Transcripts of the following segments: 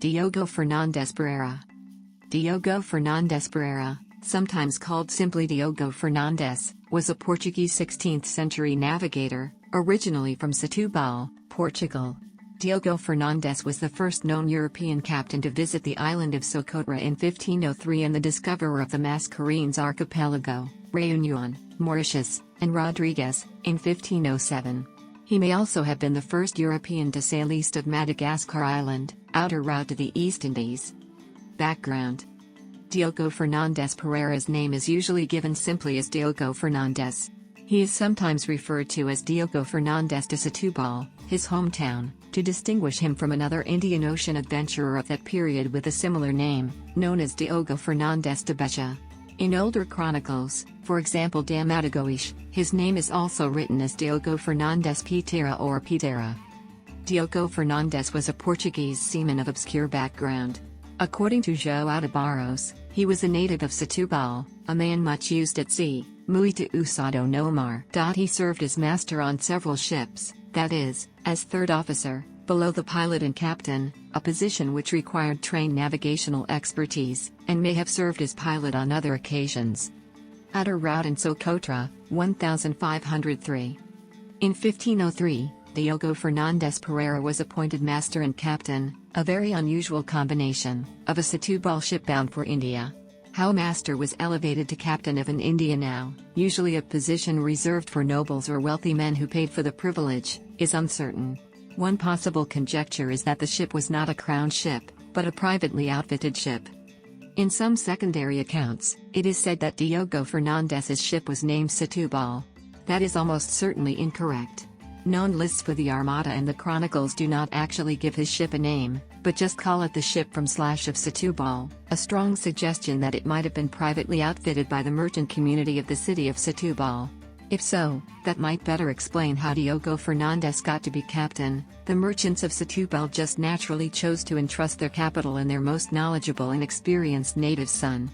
Diogo Fernandes Pereira. Diogo Fernandes Pereira, sometimes called simply Diogo Fernandes, was a Portuguese 16th-century navigator, originally from Setúbal, Portugal. Diogo Fernandes was the first known European captain to visit the island of Socotra in 1503 and the discoverer of the Mascarenes archipelago, Réunion, Mauritius, and Rodrigues, in 1507. He may also have been the first European to sail east of Madagascar Island, outer route to the East Indies. Background: Diogo Fernandes Pereira's name is usually given simply as Diogo Fernandes. He is sometimes referred to as Diogo Fernandes de Setúbal, his hometown, to distinguish him from another Indian Ocean adventurer of that period with a similar name, known as Diogo Fernandes de Beja. In older chronicles, for example da Madagascar, his name is also written as Diogo Fernandes Pereira or Pereira. Diogo Fernandes was a Portuguese seaman of obscure background. According to João de Barros, he was a native of Setúbal, a man much used at sea, muito usado no mar. He served as master on several ships, that is, as third officer, below the pilot and captain, a position which required trained navigational expertise, and may have served as pilot on other occasions. Outer route in Socotra, 1503. In 1503, Diogo Fernandes Pereira was appointed master and captain, a very unusual combination, of a Setúbal ship bound for India. How master was elevated to captain of an India now, usually a position reserved for nobles or wealthy men who paid for the privilege, is uncertain. One possible conjecture is that the ship was not a crown ship, but a privately outfitted ship. In some secondary accounts, it is said that Diogo Fernandes's ship was named Setúbal. That is almost certainly incorrect. Known lists for the Armada and the chronicles do not actually give his ship a name, but just call it the ship from / of Setúbal, a strong suggestion that it might have been privately outfitted by the merchant community of the city of Setúbal. If so, that might better explain how Diogo Fernandes got to be captain. The merchants of Setúbal just naturally chose to entrust their capital in their most knowledgeable and experienced native son.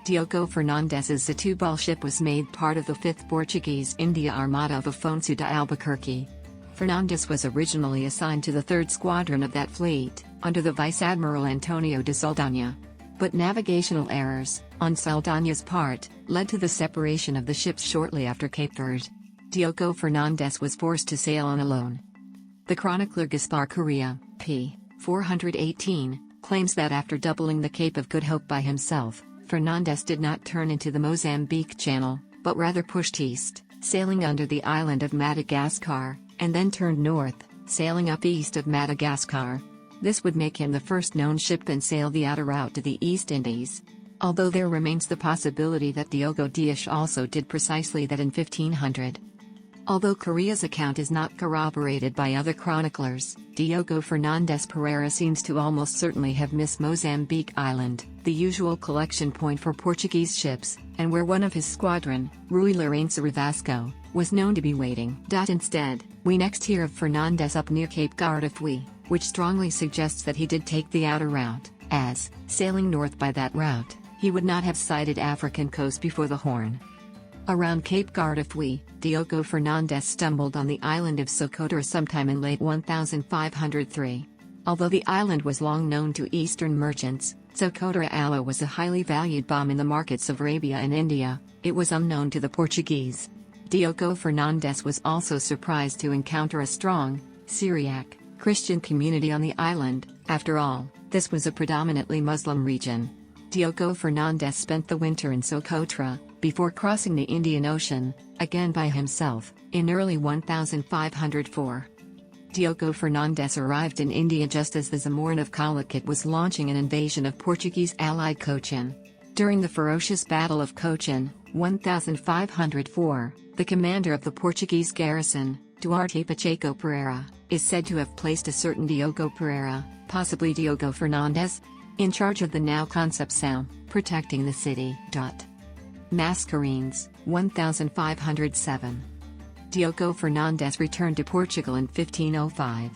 Diogo Fernandes's Setúbal ship was made part of the 5th Portuguese India Armada of Afonso de Albuquerque. Fernandes was originally assigned to the 3rd Squadron of that fleet, under the Vice-Admiral Antonio de Saldanha. But navigational errors, on Saldanha's part, led to the separation of the ships shortly after Cape Verde. Diogo Fernandes was forced to sail on alone. The chronicler Gaspar Correa, p. 418, claims that after doubling the Cape of Good Hope by himself, Fernandes did not turn into the Mozambique Channel, but rather pushed east, sailing under the island of Madagascar, and then turned north, sailing up east of Madagascar. This would make him the first known shipman sail the outer route to the East Indies. Although there remains the possibility that Diogo Dias also did precisely that in 1500. Although Correa's account is not corroborated by other chroniclers, Diogo Fernandes Pereira seems to almost certainly have missed Mozambique Island, the usual collection point for Portuguese ships, and where one of his squadron, Rui Lourenço Rivasco, was known to be waiting. Instead, we next hear of Fernandes up near Cape Guardafui, which strongly suggests that he did take the outer route, as, sailing north by that route, he would not have sighted African coast before the Horn. Around Cape Guardafui, Diogo Fernandes stumbled on the island of Socotra sometime in late 1503. Although the island was long known to Eastern merchants, Socotra aloe was a highly valued balm in the markets of Arabia and India. It was unknown to the Portuguese. Diogo Fernandes was also surprised to encounter a strong, Syriac, Christian community on the island. After all, this was a predominantly Muslim region. Diogo Fernandes spent the winter in Socotra, before crossing the Indian Ocean, again by himself, in early 1504. Diogo Fernandes arrived in India just as the Zamorin of Calicut was launching an invasion of Portuguese allied Cochin. During the ferocious Battle of Cochin, 1504, the commander of the Portuguese garrison, Duarte Pacheco Pereira, is said to have placed a certain Diogo Pereira, possibly Diogo Fernandes, in charge of the now Concepção, protecting the city. Mascarenes, 1507. Diogo Fernandes returned to Portugal in 1505.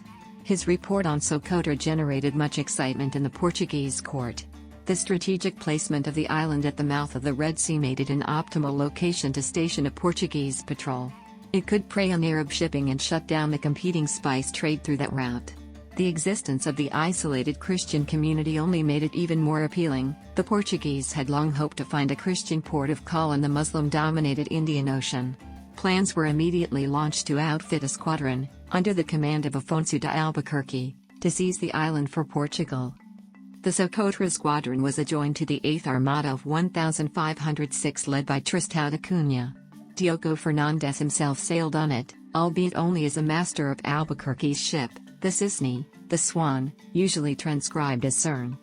His report on Socotra generated much excitement in the Portuguese court. The strategic placement of the island at the mouth of the Red Sea made it an optimal location to station a Portuguese patrol. It could prey on Arab shipping and shut down the competing spice trade through that route. The existence of the isolated Christian community only made it even more appealing. The Portuguese had long hoped to find a Christian port of call in the Muslim-dominated Indian Ocean. Plans were immediately launched to outfit a squadron, under the command of Afonso de Albuquerque, to seize the island for Portugal. The Socotra squadron was adjoined to the 8th Armada of 1506 led by Tristão da Cunha. Diogo Fernandes himself sailed on it, albeit only as a master of Albuquerque's ship, the Cisne, the Swan, usually transcribed as Cern.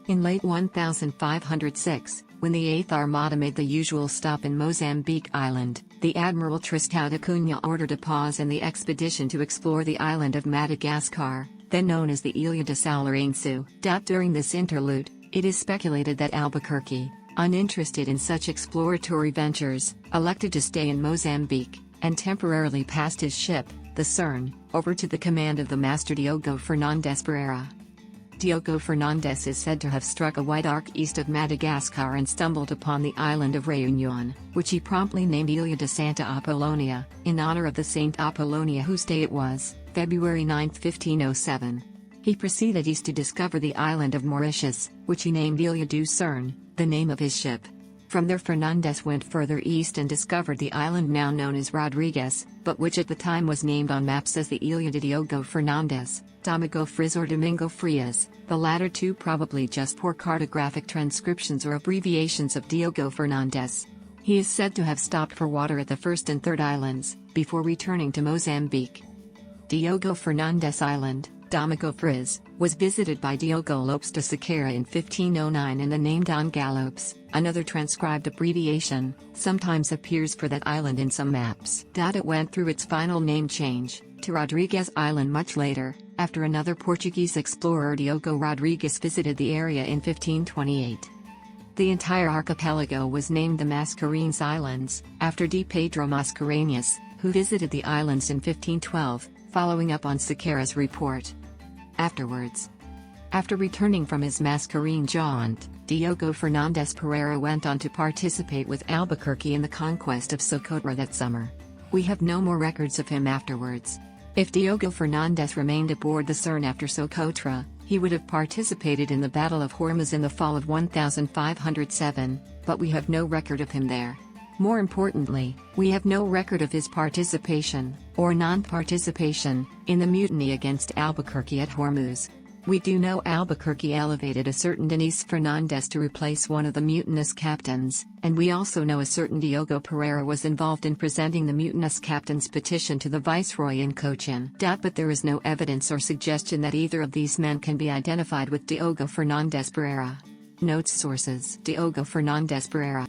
In late 1506, when the 8th Armada made the usual stop in Mozambique Island, the Admiral Tristão da Cunha ordered a pause in the expedition to explore the island of Madagascar, then known as the Ilha de São Lourenço. During this interlude, it is speculated that Albuquerque, uninterested in such exploratory ventures, elected to stay in Mozambique, and temporarily passed his ship, the Cern, over to the command of the master Diogo Fernandes Pereira. Diogo Fernandes is said to have struck a white arc east of Madagascar and stumbled upon the island of Réunion, which he promptly named Ilha de Santa Apollonia, in honor of the Saint Apollonia whose day it was, February 9, 1507. He proceeded east to discover the island of Mauritius, which he named Ilha do Cern, the name of his ship. From there Fernandes went further east and discovered the island now known as Rodrigues, but which at the time was named on maps as the Ilha de Diogo Fernandes, Domingo Frias or Domingo Frias, the latter two probably just poor cartographic transcriptions or abbreviations of Diogo Fernandes. He is said to have stopped for water at the first and third islands, before returning to Mozambique. Diogo Fernandes Island, Domingo Frias, was visited by Diogo Lopes de Sequeira in 1509 and the name Don Galopes, another transcribed abbreviation, sometimes appears for that island in some maps. It went through its final name change, to Rodrigues Island much later, after another Portuguese explorer Diogo Rodrigues visited the area in 1528. The entire archipelago was named the Mascarenes Islands, after D. Pedro Mascarenes, who visited the islands in 1512, following up on Sequeira's report. After returning from his Mascarene jaunt, Diogo Fernandes Pereira went on to participate with Albuquerque in the conquest of Socotra that summer. We have no more records of him afterwards. If Diogo Fernandes remained aboard the Cern after Socotra, he would have participated in the Battle of Hormuz in the fall of 1507, but we have no record of him there. More importantly, we have no record of his participation, or non-participation, in the mutiny against Albuquerque at Hormuz. We do know Albuquerque elevated a certain Denis Fernandes to replace one of the mutinous captains, and we also know a certain Diogo Pereira was involved in presenting the mutinous captain's petition to the viceroy in Cochin. But there is no evidence or suggestion that either of these men can be identified with Diogo Fernandes Pereira. Notes sources: Diogo Fernandes Pereira.